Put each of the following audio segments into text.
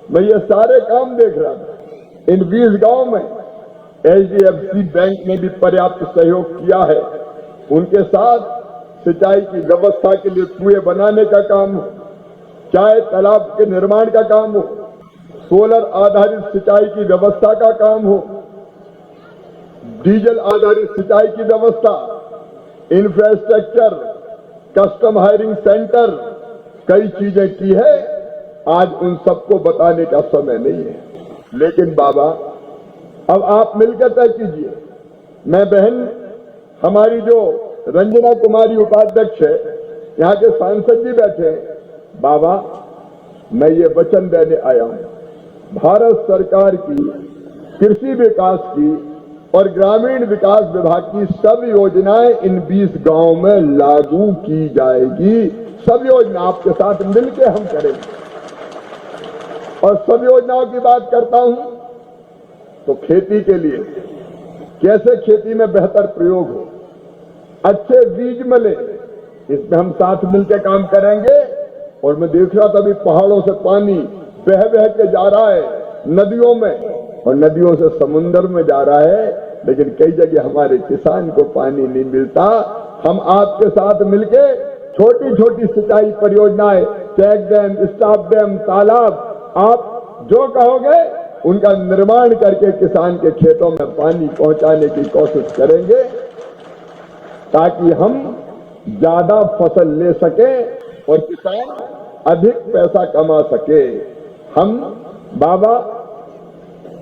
मैं ये सारे काम देख रहा था। इन 20 गांव में HDFC बैंक ने भी पर्याप्त सहयोग किया है। उनके साथ सिंचाई की व्यवस्था के लिए कुएं बनाने का काम हो, चाहे तालाब के निर्माण का काम हो, सोलर आधारित सिंचाई की व्यवस्था का काम हो, डीजल आधारित सिंचाई की व्यवस्था, इंफ्रास्ट्रक्चर, कस्टम हायरिंग सेंटर, कई चीजें की है। आज उन सबको बताने का समय नहीं है, लेकिन बाबा अब आप मिलकर तय कीजिए। मैं बहन हमारी जो रंजना कुमारी उपाध्यक्ष है, यहाँ के सांसद जी बैठे हैं। बाबा मैं ये वचन देने आया हूं, भारत सरकार की कृषि विकास की और ग्रामीण विकास विभाग की सब योजनाएं इन 20 गांवों में लागू की जाएगी। सब योजना आपके साथ मिलकर हम करेंगे। और सब योजनाओं की बात करता हूं तो खेती के लिए कैसे खेती में बेहतर प्रयोग हो, अच्छे बीज मिले, इसमें हम साथ मिलकर काम करेंगे। और मैं देख रहा था अभी पहाड़ों से पानी बह बह के जा रहा है नदियों में, और नदियों से समुद्र में जा रहा है, लेकिन कई जगह हमारे किसान को पानी नहीं मिलता। हम आपके साथ मिलके छोटी छोटी सिंचाई परियोजनाएं, चेक डैम, स्टॉप डैम, तालाब, आप जो कहोगे उनका निर्माण करके किसान के खेतों में पानी पहुंचाने की कोशिश करेंगे, ताकि हम ज्यादा फसल ले सके और किसान अधिक पैसा कमा सके। हम बाबा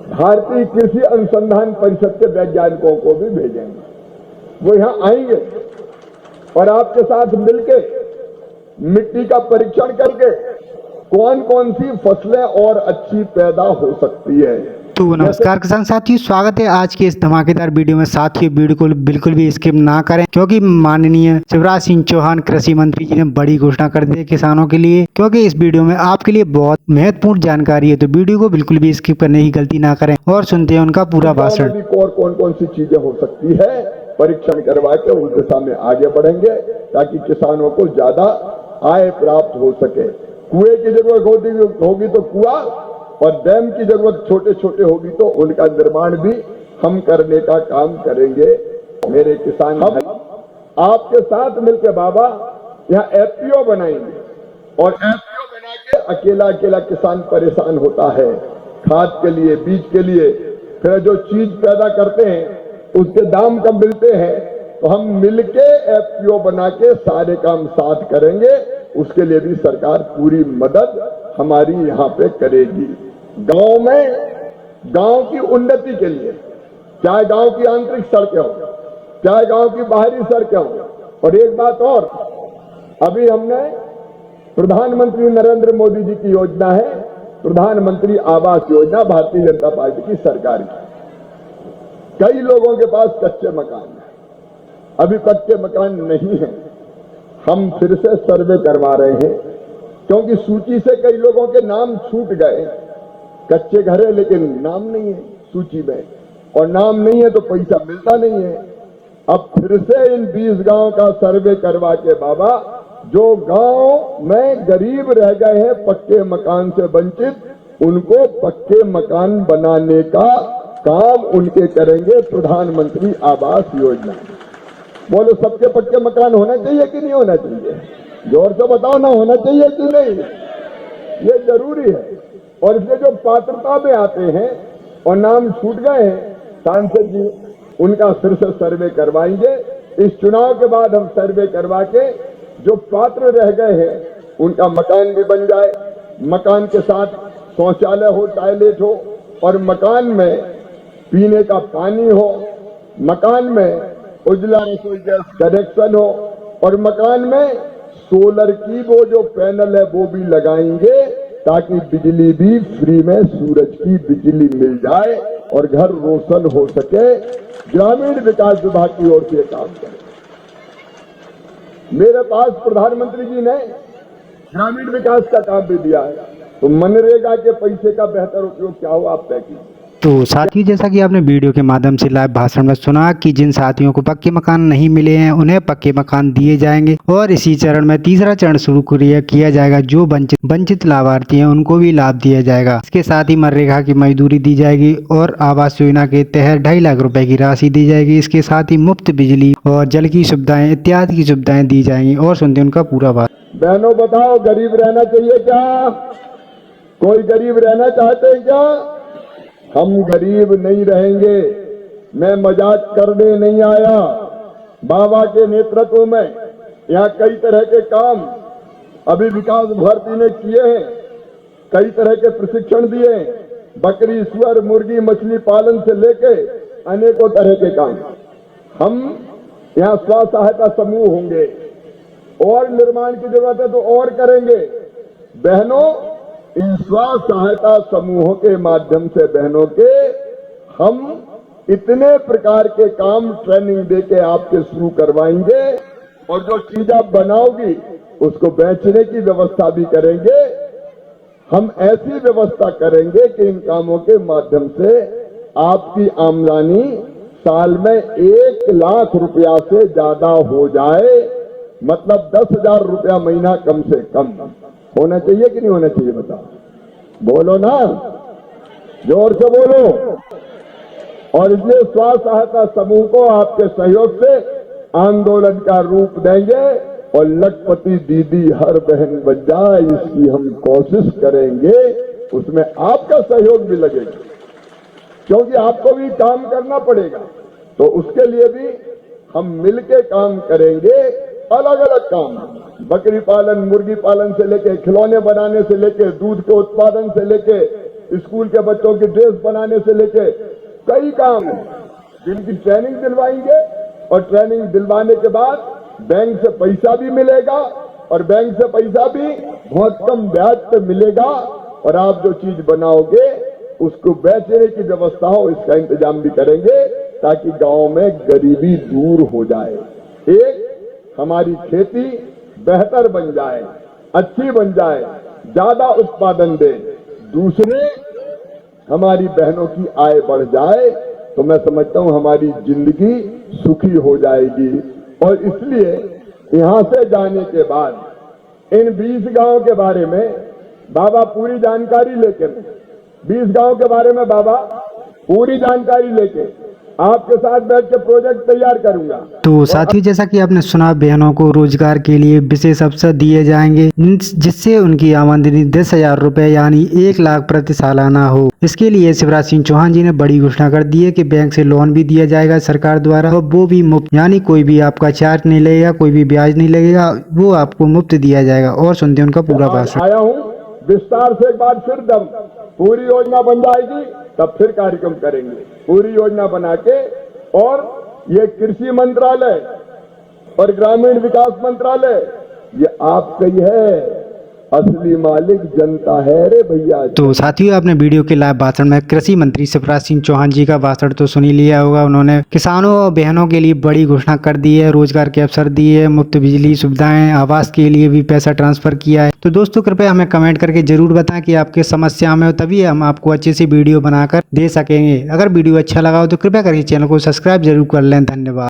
भारतीय कृषि अनुसंधान परिषद के वैज्ञानिकों को भी भेजेंगे, वो यहां आएंगे और आपके साथ मिलके मिट्टी का परीक्षण करके कौन कौन सी फसलें और अच्छी पैदा हो सकती है। तो नमस्कार किसान साथियों, स्वागत है आज के इस धमाकेदार वीडियो में। साथियों वीडियो को बिल्कुल भी स्किप ना करें, क्योंकि माननीय शिवराज सिंह चौहान कृषि मंत्री जी ने बड़ी घोषणा कर दी है किसानों के लिए, क्योंकि इस वीडियो में आपके लिए बहुत महत्वपूर्ण जानकारी है। तो वीडियो को बिल्कुल भी स्किप करने की गलती ना करें और सुनते हैं उनका पूरा भाषण। और कौन कौन सी चीजें हो सकती है परीक्षण करवा के उनके सामने आगे बढ़ेंगे, ताकि किसानों को ज्यादा आय प्राप्त हो सके। कुएं की जरूरत होगी तो कुआं, और डैम की जरूरत छोटे छोटे होगी तो उनका निर्माण भी हम करने का काम करेंगे। मेरे किसान हम आपके साथ मिलकर बाबा यहाँ FPO बनाएंगे, और FPO बना के अकेला अकेला किसान परेशान होता है खाद के लिए, बीज के लिए, फिर जो चीज पैदा करते हैं उसके दाम कम मिलते हैं। तो हम मिलके FPO बना के सारे काम साथ करेंगे। उसके लिए भी सरकार पूरी मदद हमारी यहाँ पे करेगी। गांव में गांव की उन्नति के लिए, चाहे गांव की आंतरिक सड़कें हो, चाहे गांव की बाहरी सड़कें हो। और एक बात और, अभी हमने प्रधानमंत्री नरेंद्र मोदी जी की योजना है, प्रधानमंत्री आवास योजना, भारतीय जनता पार्टी की सरकार की। कई लोगों के पास कच्चे मकान है, अभी कच्चे मकान नहीं है। हम फिर से सर्वे करवा रहे हैं, क्योंकि सूची से कई लोगों के नाम छूट गए। कच्चे घर है लेकिन नाम नहीं है सूची में, और नाम नहीं है तो पैसा मिलता नहीं है। अब फिर से इन 20 गांव का सर्वे करवा के बाबा, जो गांव में गरीब रह गए हैं पक्के मकान से वंचित, उनको पक्के मकान बनाने का काम उनके करेंगे प्रधानमंत्री आवास योजना। बोलो सबके पक्के मकान होना चाहिए कि नहीं होना चाहिए? जोर से बताओ ना, होना चाहिए कि नहीं? ये जरूरी है। और इसलिए जो पात्रता में आते हैं और नाम छूट गए हैं सांसद जी, उनका फिर से सर्वे करवाएंगे। इस चुनाव के बाद हम सर्वे करवा के जो पात्र रह गए हैं उनका मकान भी बन जाए, मकान के साथ शौचालय हो, टॉयलेट हो, और मकान में पीने का पानी हो, मकान में उजला रसोई गैस कनेक्शन हो, और मकान में सोलर की वो जो पैनल है वो भी लगाएंगे, ताकि बिजली भी फ्री में सूरज की बिजली मिल जाए और घर रोशन हो सके। ग्रामीण विकास विभाग की ओर से काम करें। मेरे पास प्रधानमंत्री जी ने ग्रामीण विकास का काम भी दिया है, तो मनरेगा के पैसे का बेहतर उपयोग क्या हो आप तय कीजिए। तो साथियों, जैसा कि आपने वीडियो के माध्यम से लाइव भाषण में सुना कि जिन साथियों को पक्के मकान नहीं मिले हैं उन्हें पक्के मकान दिए जाएंगे और इसी चरण में तीसरा चरण शुरू किया जाएगा। जो वंचित लाभार्थी हैं उनको भी लाभ दिया जाएगा। इसके साथ ही मनरेगा की मजदूरी दी जाएगी और आवास योजना के तहत 2.5 लाख रुपए की राशि दी जाएगी। इसके साथ ही मुफ्त बिजली और जल की सुविधाएं इत्यादि की सुविधाएं दी जाएंगी। और सुनते उनका पूरा बात। बहनों बताओ, गरीब रहना चाहिए क्या? कोई गरीब रहना चाहते हैं क्या? हम गरीब नहीं रहेंगे। मैं मजाक करने नहीं आया। बाबा के नेतृत्व में यहाँ कई तरह के काम अभी विकास भारती ने किए हैं, कई तरह के प्रशिक्षण दिए हैं। बकरी, सुअर, मुर्गी, मछली पालन से लेके अनेकों तरह के काम। हम यहाँ स्व सहायता समूह होंगे और निर्माण की जरूरत है तो और करेंगे। बहनों, इन स्व सहायता समूहों के माध्यम से बहनों के हम इतने प्रकार के काम ट्रेनिंग देके आपके शुरू करवाएंगे और जो चीज आप बनाओगी उसको बेचने की व्यवस्था भी करेंगे। हम ऐसी व्यवस्था करेंगे कि इन कामों के माध्यम से आपकी आमदनी साल में 1 लाख रुपया से ज्यादा हो जाए। मतलब 10,000 रुपया महीना कम से कम होना चाहिए कि नहीं होना चाहिए? बताओ, बोलो ना, जोर से बोलो। और इसलिए स्व सहायता समूह को आपके सहयोग से आंदोलन का रूप देंगे और लखपति दीदी हर बहन बन जाए, इसकी हम कोशिश करेंगे। उसमें आपका सहयोग भी लगेगा क्योंकि आपको भी काम करना पड़ेगा। तो उसके लिए भी हम मिलके काम करेंगे। अलग अलग काम, बकरी पालन, मुर्गी पालन से लेके खिलौने बनाने से लेके दूध के उत्पादन से लेके स्कूल के बच्चों की ड्रेस बनाने से लेके कई काम हैं जिनकी ट्रेनिंग दिलवाएंगे। और ट्रेनिंग दिलवाने के बाद बैंक से पैसा भी मिलेगा और बैंक से पैसा भी बहुत कम ब्याज पे मिलेगा। और आप जो चीज बनाओगे उसको बेचने की व्यवस्था हो, इसका इंतजाम भी करेंगे ताकि गांव में गरीबी दूर हो जाए। एक, हमारी खेती बेहतर बन जाए, अच्छी बन जाए, ज्यादा उत्पादन दे। दूसरे, हमारी बहनों की आय बढ़ जाए तो मैं समझता हूं हमारी जिंदगी सुखी हो जाएगी। और इसलिए यहां से जाने के बाद इन 20 गांव के बारे में बाबा पूरी जानकारी लेके, 20 गांव के बारे में बाबा पूरी जानकारी लेके आपके साथ बैठ के प्रोजेक्ट तैयार करूंगा। तो साथियों, जैसा कि आपने सुना, बहनों को रोजगार के लिए विशेष अवसर दिए जाएंगे जिससे उनकी आमदनी 10,000 रुपए यानी 1 लाख प्रति सालाना हो। इसके लिए शिवराज सिंह चौहान जी ने बड़ी घोषणा कर दी है कि बैंक से लोन भी दिया जाएगा सरकार द्वारा और वो भी मुफ्त, यानी कोई भी आपका चार्ज नहीं लगेगा, कोई भी ब्याज नहीं लगेगा, वो आपको मुफ्त दिया जाएगा। और सुनते हैं उनका पूरा भाषण। आया हूँ विस्तार से एक बार फिर जब पूरी योजना बन जाएगी तब फिर कार्यक्रम करेंगे। पूरी योजना बना के, और ये कृषि मंत्रालय और ग्रामीण विकास मंत्रालय ये आपका ही है। असली मालिक जनता है रे भैया। तो साथियों, आपने वीडियो के लाइव भाषण में कृषि मंत्री शिवराज सिंह चौहान जी का भाषण तो सुन ही लिया होगा। उन्होंने किसानों और बहनों के लिए बड़ी घोषणा कर दी है, रोजगार के अवसर दिए, मुफ्त बिजली सुविधाएं, आवास के लिए भी पैसा ट्रांसफर किया है। तो दोस्तों, कृपया हमें कमेंट करके जरूर बताएं कि आपके समस्या में हो, तभी हम आपको अच्छी सी वीडियो बनाकर दे सकेंगे। अगर वीडियो अच्छा लगा हो तो कृपया करके चैनल को सब्सक्राइब जरूर कर लें। धन्यवाद।